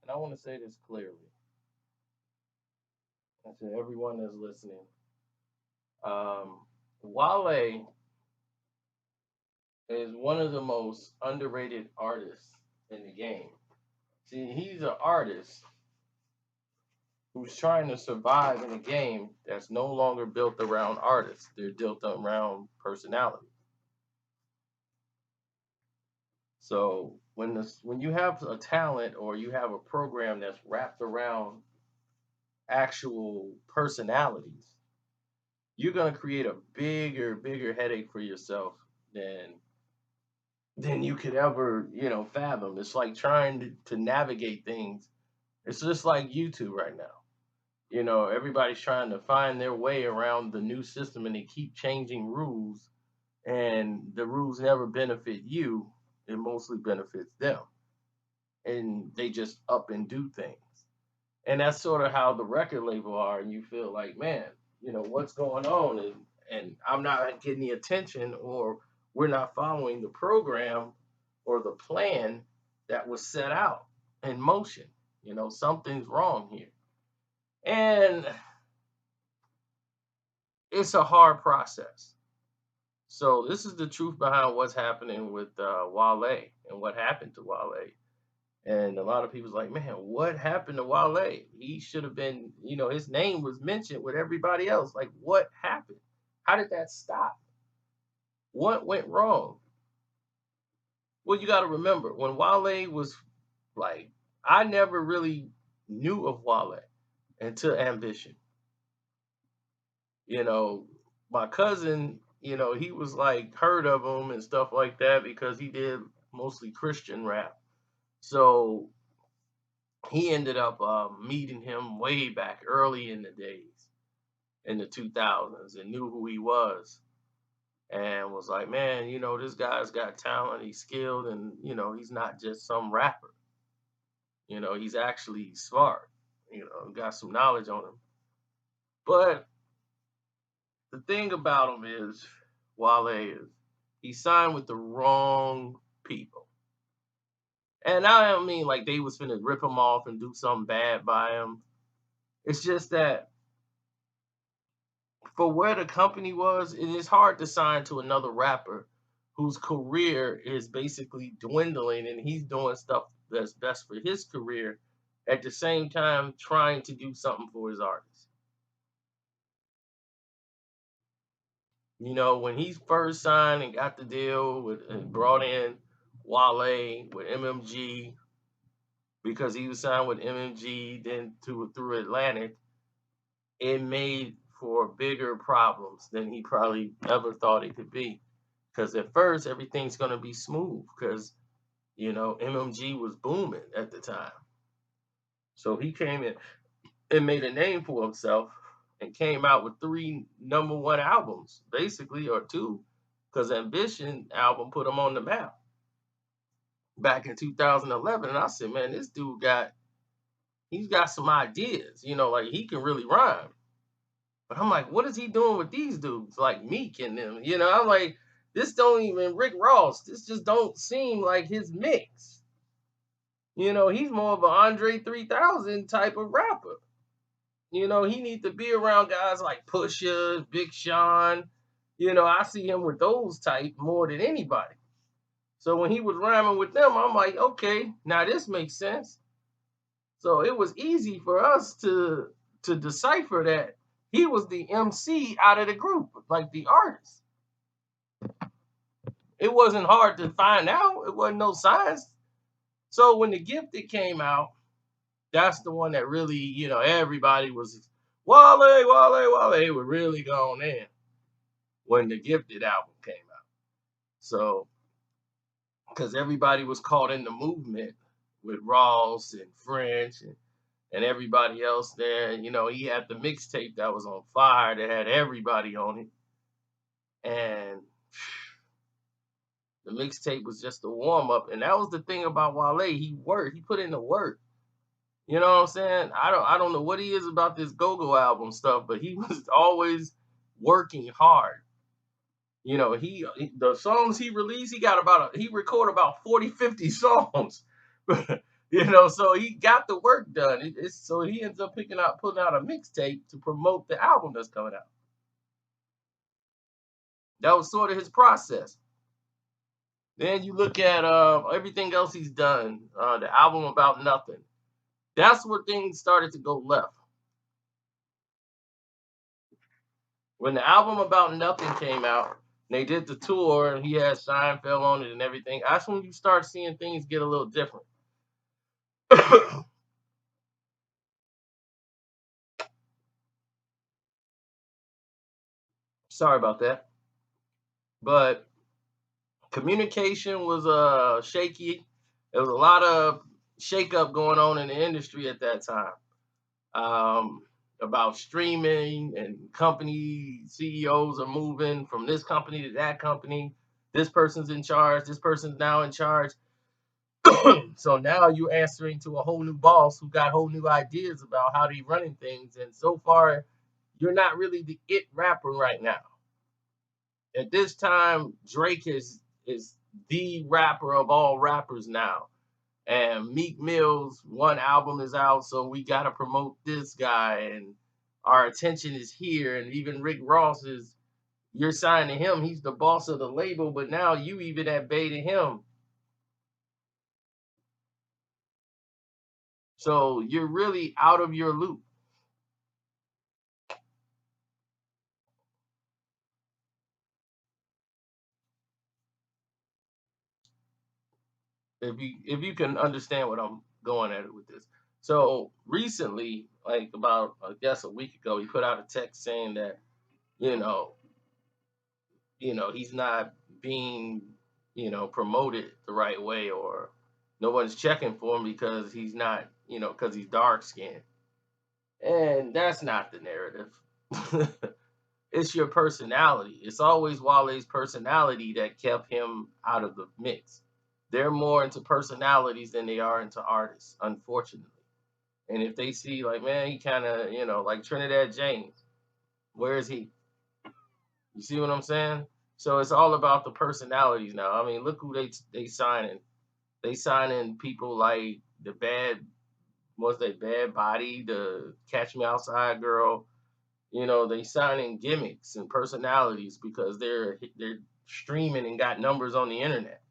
and I want to say this clearly, and to everyone that's listening. Wale is one of the most underrated artists in the game. See, he's an artist who's trying to survive in a game that's no longer built around artists. They're built around personality. So when you have a talent or you have a program that's wrapped around actual personalities, you're gonna create a bigger headache for yourself than you could ever, fathom. It's like trying to navigate things. It's just like YouTube right now. Everybody's trying to find their way around the new system and they keep changing rules, and the rules never benefit you. It mostly benefits them. And they just up and do things. And that's sort of how the record label are, and you feel like, man, what's going on, and I'm not getting the attention, or we're not following the program or the plan that was set out in motion. Something's wrong here. And it's a hard process. So this is the truth behind what's happening with Wale and what happened to Wale. And a lot of people's like, man, what happened to Wale? He should have been, his name was mentioned with everybody else. Like, what happened? How did that stop? What went wrong? Well, you got to remember when Wale was like, I never really knew of Wale until Ambition. You know, my cousin, he was like heard of him and stuff like that because he did mostly Christian rap. So he ended up meeting him way back early in the days, in the 2000s, and knew who he was, and was like, man, this guy's got talent, he's skilled, and he's not just some rapper. He's actually smart. Got some knowledge on him. But the thing about him is, Wale is, he signed with the wrong people. And I don't mean like they was finna rip him off and do something bad by him. It's just that for where the company was, it is hard to sign to another rapper whose career is basically dwindling and he's doing stuff that's best for his career at the same time trying to do something for his artist. When he first signed and got the deal with and brought in Wale with MMG, because he was signed with MMG then through Atlantic, it made for bigger problems than he probably ever thought it could be. Because at first everything's gonna be smooth because MMG was booming at the time. So he came in and made a name for himself and came out with three number one albums, basically, or two, because Ambition album put him on the map back in 2011. And I said, man, this dude he's got some ideas, like he can really rhyme. But I'm like, what is he doing with these dudes like Meek and them? I'm like, this don't even Rick Ross. This just don't seem like his mix. He's more of an Andre 3000 type of rapper. He needs to be around guys like Pusha, Big Sean. I see him with those type more than anybody. So when he was rhyming with them, I'm like, okay, now this makes sense. So it was easy for us to decipher that he was the MC out of the group, like the artist. It wasn't hard to find out. It wasn't no science. So when the Gifted came out, that's the one that really, everybody was Wale, Wale, Wale. They were really going in when the Gifted album came out. So, because everybody was caught in the movement with Ross and French and everybody else there. He had the mixtape that was on fire that had everybody on it. And the mixtape was just a warm up. And that was the thing about Wale. He worked, he put in the work. You know what I'm saying? I don't know what he is about this go-go album stuff, but he was always working hard. The songs he released, he recorded about 40, 50 songs So he got the work done. So he ends up putting out a mixtape to promote the album that's coming out. That was sort of his process. Then you look at everything else he's done, the album about nothing. That's where things started to go left. When the album about nothing came out, and they did the tour, and he had Seinfeld on it and everything. That's when you start seeing things get a little different. Sorry about that, but communication was shaky. There was a lot of shakeup going on in the industry at that time, um, about streaming, and company CEOs are moving from this company to that company. This person's in charge. This person's now in charge. So now you're answering to a whole new boss who got whole new ideas about how they running things. And so far, you're not really the it rapper right now. At this time, Drake is the rapper of all rappers now. And Meek Mill's one album is out, so we gotta promote this guy, and our attention is here. And even Rick Ross is you're signing him. He's the boss of the label, but now you even have baited him. So you're really out of your loop. If you can understand what I'm going at it with this. So recently, like about I guess a week ago, he put out a text saying that you know he's not being promoted the right way, or no one's checking for him because he's not because he's dark skinned, and that's not the narrative. It's your personality. It's always Wale's personality that kept him out of the mix. They're more into personalities than they are into artists, unfortunately. And if they see like, man, he kind of, like Trinidad James, where is he? You see what I'm saying? So it's all about the personalities now. I mean, look who they signing. They signing people like the bad body, the Catch Me Outside girl. They signing gimmicks and personalities because they're streaming and got numbers on the internet.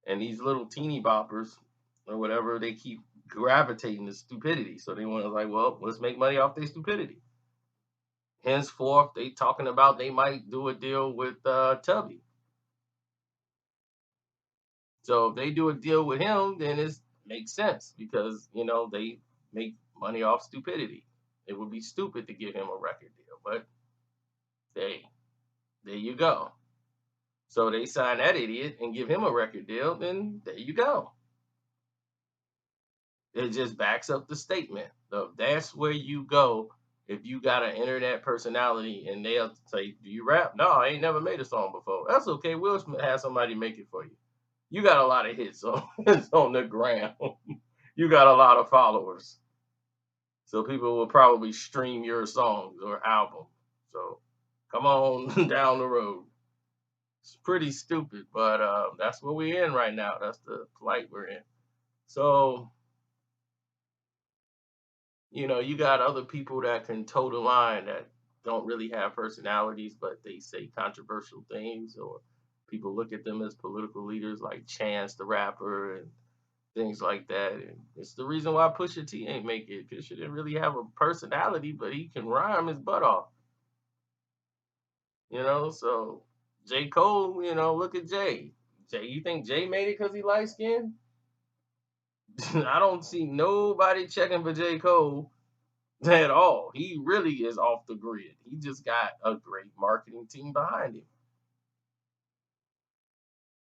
And these little teeny boppers or whatever, they keep gravitating to stupidity. So they want to like, well, let's make money off their stupidity. Henceforth, they talking about they might do a deal with Tubby. So if they do a deal with him, then it makes sense because they make money off stupidity. It would be stupid to give him a record deal, but they there you go. So they sign that idiot and give him a record deal, then there you go. It just backs up the statement of that's where you go if you got an internet personality and they'll say, do you rap? No, I ain't never made a song before. That's okay. We'll have somebody make it for you. You got a lot of hits on, on the ground. You got a lot of followers. So people will probably stream your songs or album. So come on down the road. It's pretty stupid, but that's what we're in right now. That's the plight we're in. So you got other people that can toe the line that don't really have personalities, but they say controversial things, or people look at them as political leaders, like Chance the Rapper and things like that. And it's the reason why Pusha T ain't make it, because he didn't really have a personality, but he can rhyme his butt off. So J. Cole, look at Jay. Jay, you think Jay made it because he light skinned? I don't see nobody checking for J. Cole at all. He really is off the grid. He just got a great marketing team behind him.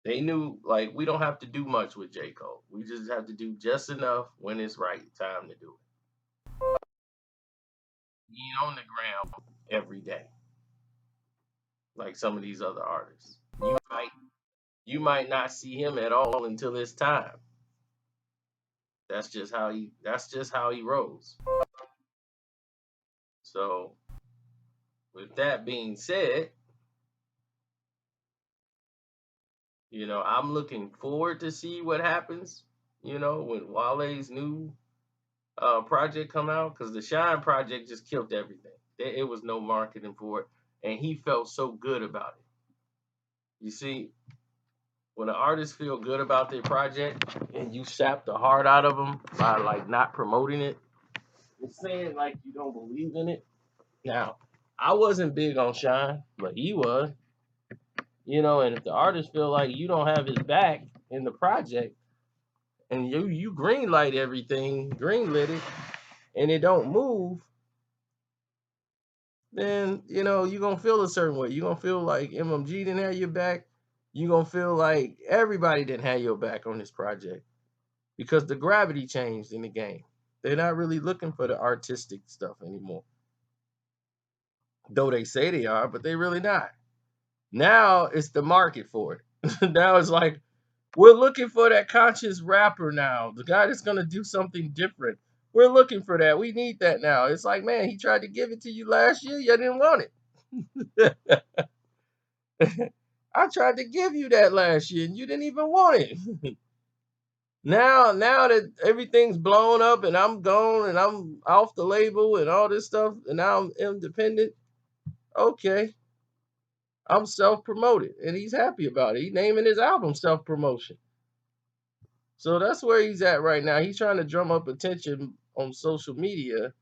They knew like we don't have to do much with J. Cole. We just have to do just enough when it's right time to do it. He ain't on the ground every day like some of these other artists. You might not see him at all until it's time. That's just how he rolls. So with that being said, I'm looking forward to see what happens. when Wale's new project come out, because the Shine project just killed everything. It was no marketing for it, and he felt so good about it. You see, when an artist feel good about their project and you sap the heart out of them by like not promoting it, it's saying like you don't believe in it. Now, I wasn't big on Shine, but he was, and if the artist feel like you don't have his back in the project and you greenlight everything, greenlit it, and it don't move, then you're gonna feel a certain way. You're gonna feel like MMG didn't have your back. You're gonna feel like everybody didn't have your back on this project because the gravity changed in the game. They're not really looking for the artistic stuff anymore. Though they say they are, but they really not. Now it's the market for it. Now it's like we're looking for that conscious rapper now. The guy that's gonna do something different. We're looking for that. We need that now. It's like, man, he tried to give it to you last year. You didn't want it. I tried to give you that last year and you didn't even want it. Now that everything's blown up and I'm gone and I'm off the label and all this stuff and now I'm independent, okay, I'm self-promoted and he's happy about it. He's naming his album self-promotion. So that's where he's at right now. He's trying to drum up attention on social media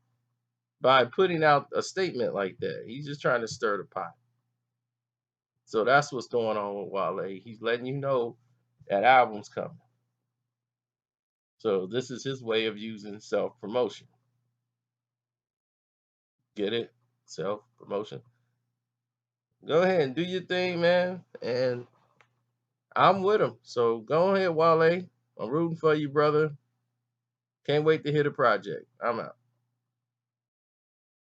by putting out a statement like that. He's just trying to stir the pot. So that's what's going on with Wale. He's letting you know that album's coming. So this is his way of using self-promotion. Get it? Self-promotion. Go ahead and do your thing, man. And I'm with him. So go ahead, Wale. I'm rooting for you, brother. Can't wait to hear the project. I'm out.